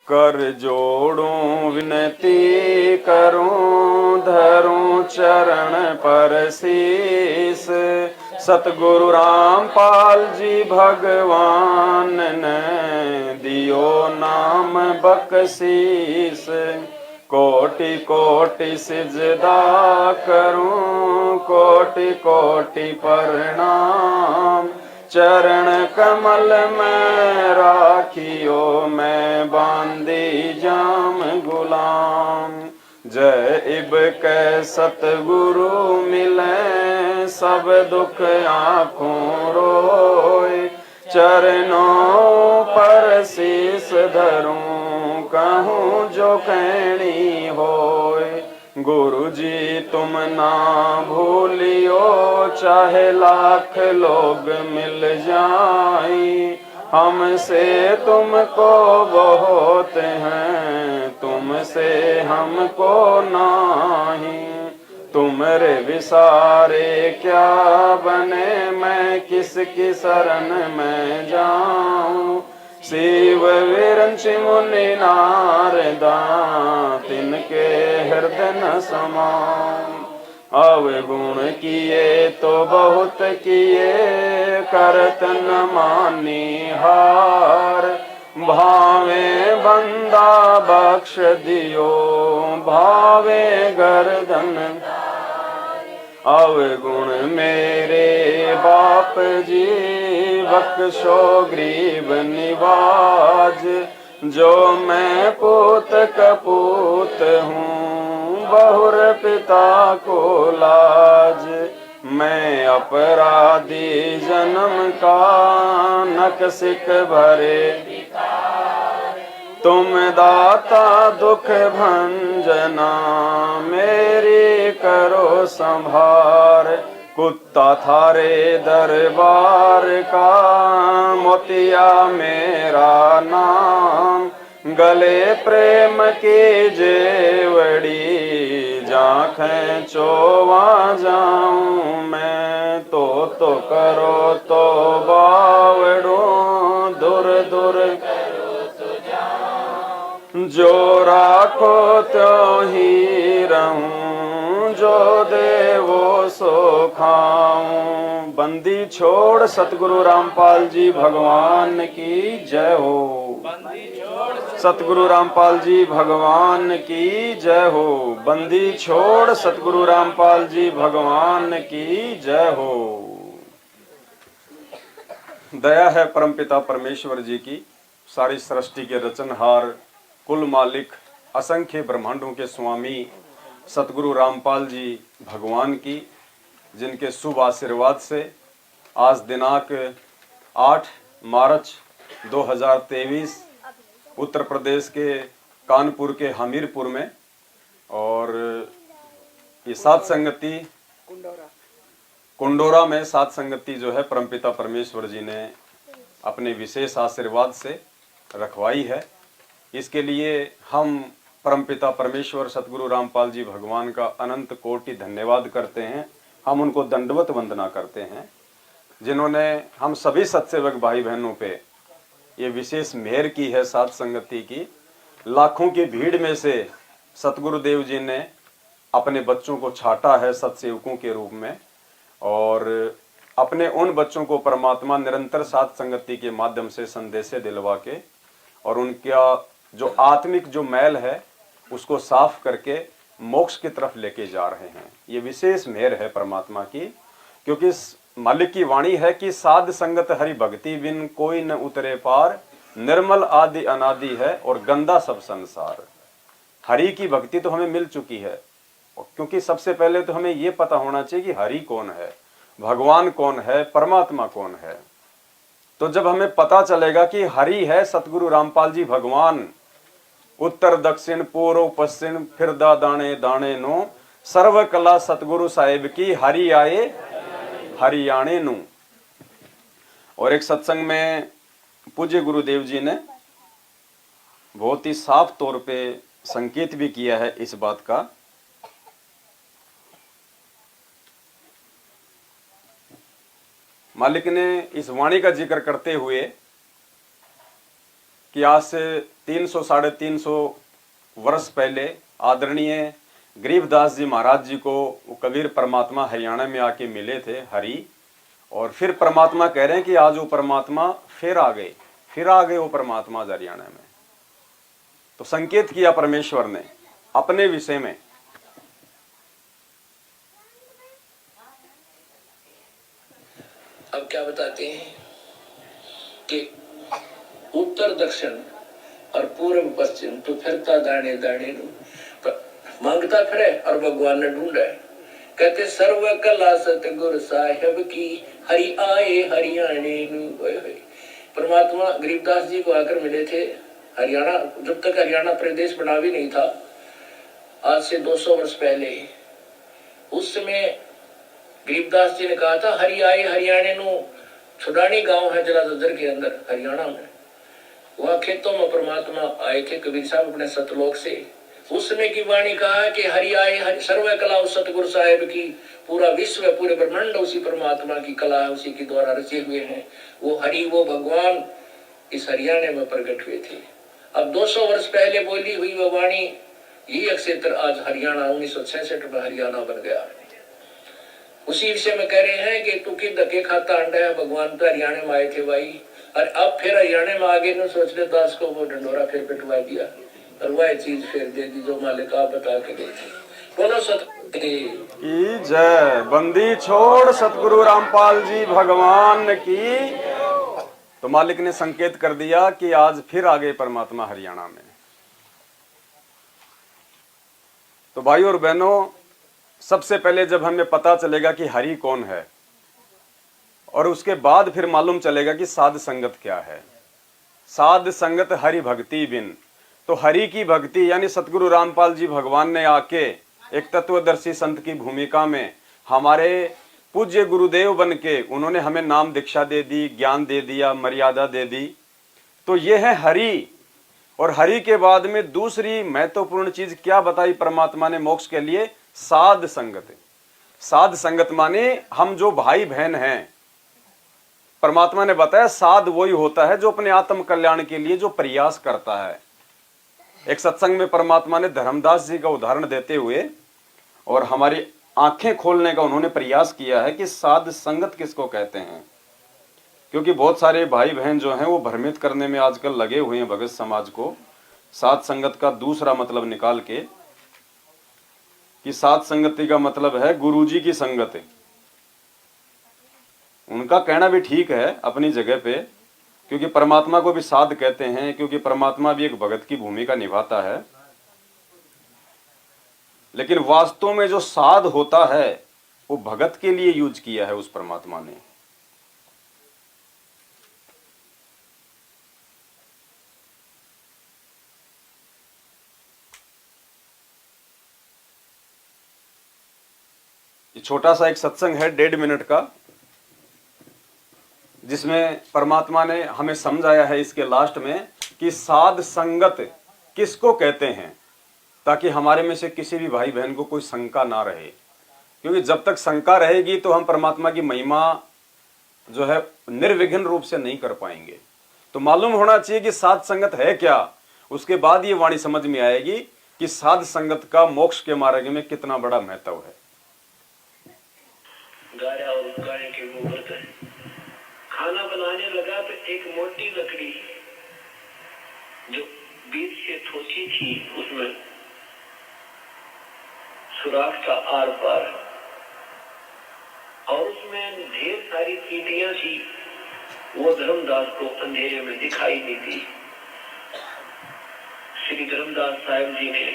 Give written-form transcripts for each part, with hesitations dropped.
कर जोड़ूं विनती करूं, धरूं चरण पर शीस। सतगुरु रामपाल जी भगवान ने दियो नाम बख्शीस। कोटि कोटि सिजदा करूं, कोटि कोटि प्रणाम। चरण कमल में राखियो, मैं बांदी जाम गुलाम। जय इब के सतगुरु मिले, सब दुख आँखों रोए। चरणों पर शीस धरूं, कहूँ जो कहनी होए। गुरु जी तुम ना भूलियो, चाहे लाख लोग मिल जाएं। हमसे तुमको बहुत हैं, तुमसे हमको नाही। तुमरे विसारे क्या बने, मैं किसकी शरण में जाऊं। शिव विरंच मुनि नारदा, तिनके हृदय न समाऊं। अवगुण किए तो बहुत किए, करत न मानी हार। भावे बंदा बख्श दियो, भावे गर्दन। अवगुण मेरे बाप जी, बख्शो ग्रीब निवाज। जो मैं पूत कपूत हूँ, बहुर पिता को लाज। मैं अपराधी जन्म का, नकसिक भरे। तुम दाता दुख भंजना, मेरी करो संभार। कुत्ता थारे दरबार का, मोतिया मेरा नाम। गले प्रेम की जेवड़ी, जाखें चोवा जाऊं मैं। तो करो तो बावड़ो, दूर दूर जो राखो त्यों ही रहूं। जो देवो सो खाऊं। बंदी छोड़ सतगुरु रामपाल जी भगवान की जय हो। सतगुरु रामपाल जी भगवान की जय हो। बंदी छोड़ सतगुरु रामपाल जी भगवान की जय हो। दया है परमपिता परमेश्वर जी की, सारी सृष्टि के रचनहार, कुल मालिक, असंख्य ब्रह्मांडों के स्वामी सतगुरु रामपाल जी भगवान की, जिनके शुभ आशीर्वाद से आज दिनांक 8 मार्च 2023 उत्तर प्रदेश के कानपुर के हमीरपुर में, और ये सात संगति कुंडोरा में सात संगति जो है परमपिता परमेश्वर जी ने अपने विशेष आशीर्वाद से रखवाई है। इसके लिए हम परमपिता परमेश्वर सतगुरु रामपाल जी भगवान का अनंत कोटि धन्यवाद करते हैं। हम उनको दंडवत वंदना करते हैं, जिन्होंने हम सभी सत्सेवक भाई बहनों पे ये विशेष मेहर की है। सात संगति की लाखों की भीड़ में से सतगुरुदेव जी ने अपने बच्चों को छाटा है सत्सेवकों के रूप में, और अपने उन बच्चों को परमात्मा निरंतर सात संगति के माध्यम से संदेशे दिलवा के, और उनका जो आत्मिक जो मैल है उसको साफ करके मोक्ष की तरफ लेके जा रहे हैं। ये विशेष मेहर है परमात्मा की, क्योंकि मालिक की वाणी है कि साध संगत हरि भक्ति बिन कोई न उतरे पार। निर्मल आदि अनादि है और गंदा सब संसार। हरि की भक्ति तो हमें मिल चुकी है, क्योंकि सबसे पहले तो हमें ये पता होना चाहिए कि हरि कौन है, भगवान कौन है, परमात्मा कौन है। तो जब हमें पता चलेगा कि हरि है सतगुरु रामपाल जी भगवान, उत्तर दक्षिण पूर्व पश्चिम फिरदा दाने दाने नो, सर्व कला सतगुरु साहिब की हरि आए हरियाणे नु। और एक सत्संग में पूज्य गुरुदेव जी ने बहुत ही साफ तौर पे संकेत भी किया है इस बात का। मालिक ने इस वाणी का जिक्र करते हुए कि आज से 300 साढ़े 300 वर्ष पहले आदरणीय गरीबदास जी महाराज जी को वो कबीर परमात्मा हरियाणा में आके मिले थे हरि, और फिर परमात्मा कह रहे हैं कि आज वो परमात्मा फिर आ गए वो परमात्मा हरियाणा में। तो संकेत किया परमेश्वर ने अपने विषय में। अब क्या बताते हैं कि उत्तर दक्षिण और पूर्व पश्चिम तो फिरता दाने दाने मांगता फिरे और भगवान ने ढूंढा। कहते सर्व कला सतगुरु साहिब की हरि आए हरियाणे। परमात्मा गरीबदास जी को आकर मिले थे हरियाणा, जब तक हरियाणा प्रदेश बना भी नहीं था, आज से 200 वर्ष पहले। उस समय गरीबदास जी ने कहा था हरि आए हरियाणे नु छुडानी गांव है जलाधर के अंदर हरियाणा में। वहां खेतों में परमात्मा आए थे कबीर साहब अपने सतलोक से। उस समय की वाणी कहा कि हरि आए हरि सर्व कला उस सतगुरु साहिब की, पूरा विश्व पूरे ब्रह्मांड उसी परमात्मा की कला है, उसी के द्वारा रचे हुए हैं। वो हरि वो भगवान इस हरियाणा में प्रकट हुए थे। अब 200 वर्ष पहले बोली हुई वो वाणी ये क्षेत्र आज हरियाणा 1966 में हरियाणा बन गया। उसी विषय में कह रहे हैं कि तू की धक्के खाता अंडा है, भगवान तो हरियाणा में आए थे भाई, और अब फिर हरियाणा में आगे न सोच ले दास को वो ढंडोरा फिर पिटवा दिया और वह चीज फिर दे दी जो मालिक आप बता के गए थे। बोलो सतगुरु की जय। बंदी छोड़ सतगुरु रामपाल जी भगवान की। तो मालिक ने संकेत कर दिया कि आज फिर आ गए परमात्मा हरियाणा में। तो भाई और बहनों, सबसे पहले जब हमें पता चलेगा कि हरि कौन है, और उसके बाद फिर मालूम चलेगा कि साध संगत क्या है। साध संगत हरि भक्ति बिन। तो हरि की भक्ति यानी सतगुरु रामपाल जी भगवान ने आके एक तत्वदर्शी संत की भूमिका में हमारे पूज्य गुरुदेव बन के उन्होंने हमें नाम दीक्षा दे दी, ज्ञान दे दिया, मर्यादा दे दी। तो ये है हरि। और हरि के बाद में दूसरी महत्वपूर्ण चीज क्या बताई परमात्मा ने मोक्ष के लिए? साध संगत। साध संगत माने हम जो भाई बहन हैं, परमात्मा ने बताया साध वही होता है जो अपने आत्म कल्याण के लिए जो प्रयास करता है। एक सत्संग में परमात्मा ने धर्मदास जी का उदाहरण देते हुए और हमारी आंखें खोलने का उन्होंने प्रयास किया है कि साध संगत किसको कहते हैं। क्योंकि बहुत सारे भाई बहन जो हैं वो भ्रमित करने में आजकल लगे हुए हैं भगत समाज को, साध संगत का दूसरा मतलब निकाल के कि साध संगति का मतलब है गुरुजी की संगत। उनका कहना भी ठीक है अपनी जगह पे, क्योंकि परमात्मा को भी साध कहते हैं, क्योंकि परमात्मा भी एक भगत की भूमिका निभाता है। लेकिन वास्तव में जो साध होता है वो भगत के लिए यूज किया है उस परमात्मा ने। ये छोटा सा एक सत्संग है 1.5 मिनट का, जिसमें परमात्मा ने हमें समझाया है इसके लास्ट में कि साध संगत किसको कहते हैं, ताकि हमारे में से किसी भी भाई बहन को कोई शंका ना रहे। क्योंकि जब तक शंका रहेगी तो हम परमात्मा की महिमा जो है निर्विघ्न रूप से नहीं कर पाएंगे। तो मालूम होना चाहिए कि साध संगत है क्या, उसके बाद ये वाणी समझ में आएगी कि साध संगत का मोक्ष के मार्ग में कितना बड़ा महत्व है। गाया और गाय के गोबर से खाना बनाने लगा तो एक मोटी लकड़ी जो बीच से थोची थी उसमें सुराख था आर पार, और उसमें ढेर सारी चींटियां थी। वो धर्मदास को अंधेरे में दिखाई नहीं दी। श्री धर्मदास साहिब जी ने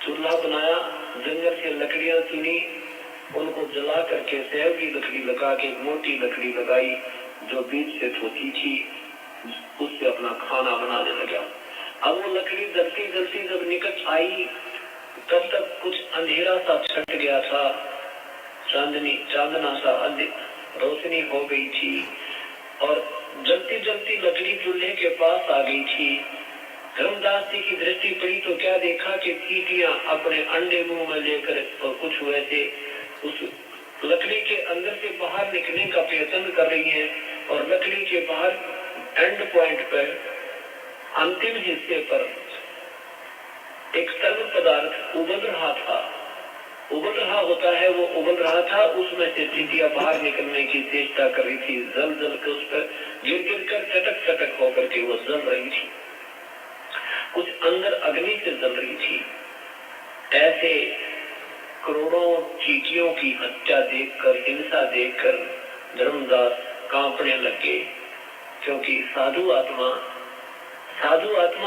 चूल्हा बनाया, जंगल से लकड़ियां चुनी, उनको जला करके सेव की लकड़ी लगा के मोटी लकड़ी लगाई जो बीच से थोची थी, उससे अपना खाना बनाने लगा। अब वो लकड़ी जलती जलती जब निकट आई तब तक कुछ अंधेरा सा छट गया था, चांदना सा रोशनी हो गई थी, और जलती जलती लकड़ी चूल्हे के पास आ गई थी। धर्मदास जी की दृष्टि पड़ी तो क्या देखा कि चींटियां अपने अंडे मुंह में लेकर और कुछ वैसे उस लकड़ी के अंदर से बाहर निकलने का प्रयत्न कर रही हैं, और लकड़ी के बाहर एंड पॉइंट पर अंतिम हिस्से पर एक तरल पदार्थ उबल रहा था, उबल रहा होता है, वो उबल रहा था, उसमें से चींटियां बाहर निकलने की चेष्टा कर रही थी, जल जल के उस पर गिर गिर कर चटक चटक होकर के वो जल रही थी, कुछ अंदर अग्नि से जल रही थी। ऐसे करोड़ों चींटियों की हत्या देखकर, हिंसा देखकर धर्मदास कांपने लगे, क्योंकि साधु आत्मा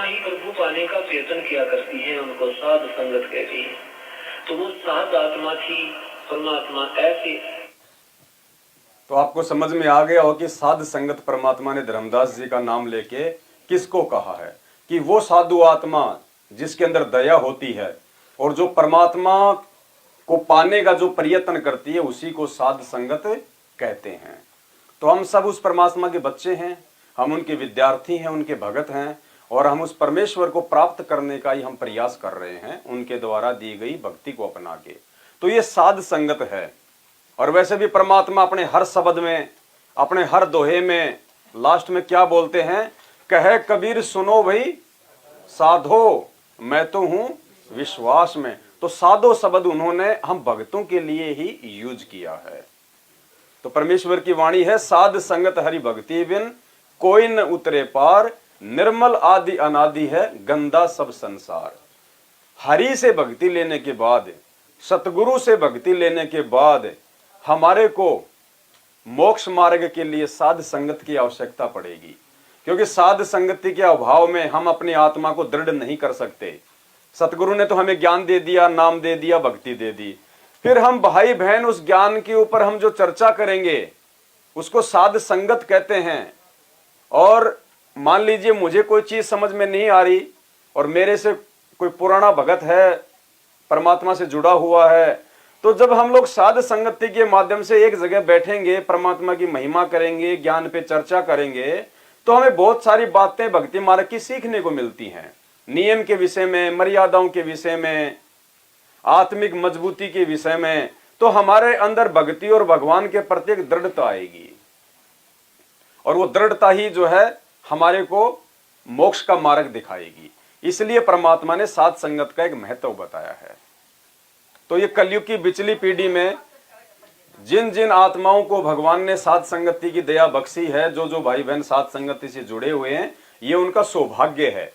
ही प्रभु पाने का प्रयत्न किया करती है, उनको साध संगत कहती है। तो वो साध आत्मा थी, परमात्मा ऐसे। तो आपको समझ में आ गया हो कि साध संगत परमात्मा ने धर्मदास जी का नाम लेके किसको कहा है, कि वो साधु आत्मा जिसके अंदर दया होती है और जो परमात्मा को पाने का जो प्रयत्न करती है, उसी को साध संगत कहते हैं। तो हम सब उस परमात्मा के बच्चे हैं, हम उनके विद्यार्थी हैं, उनके भगत हैं, और हम उस परमेश्वर को प्राप्त करने का ही हम प्रयास कर रहे हैं, उनके द्वारा दी गई भक्ति को अपना के। तो ये साध संगत है। और वैसे भी परमात्मा अपने हर शब्द में, अपने हर दोहे में लास्ट में क्या बोलते हैं, कहे कबीर सुनो भाई साधो मैं तो हूं विश्वास में। तो साधो शब्द उन्होंने हम भक्तों के लिए ही यूज किया है। तो परमेश्वर की वाणी है, साध संगत हरि भक्ति बिन कोई न उतरे पार, निर्मल आदि अनादि है गंदा सब संसार। हरि से भक्ति लेने के बाद, सतगुरु से भक्ति लेने के बाद हमारे को मोक्ष मार्ग के लिए साध संगत की आवश्यकता पड़ेगी, क्योंकि साध संगति के अभाव में हम अपनी आत्मा को दृढ़ नहीं कर सकते। सतगुरु ने तो हमें ज्ञान दे दिया, नाम दे दिया, भक्ति दे दी, फिर हम भाई बहन उस ज्ञान के ऊपर हम जो चर्चा करेंगे उसको साध संगत कहते हैं। और मान लीजिए मुझे कोई चीज समझ में नहीं आ रही और मेरे से कोई पुराना भगत है, परमात्मा से जुड़ा हुआ है, तो जब हम लोग साध संगति के माध्यम से एक जगह बैठेंगे, परमात्मा की महिमा करेंगे, ज्ञान पे चर्चा करेंगे, तो हमें बहुत सारी बातें भक्ति मार्ग की सीखने को मिलती हैं, नियम के विषय में, मर्यादाओं के विषय में, आत्मिक मजबूती के विषय में। तो हमारे अंदर भक्ति और भगवान के प्रति एक दृढ़ता आएगी, और वो दृढ़ता ही जो है हमारे को मोक्ष का मार्ग दिखाएगी। इसलिए परमात्मा ने साध संगत का एक महत्व बताया है। तो ये कलयुग की बिचली पीढ़ी में जिन जिन आत्माओं को भगवान ने साध संगति की दया बख्शी है, जो जो भाई बहन साध संगति से जुड़े हुए हैं, ये उनका सौभाग्य है।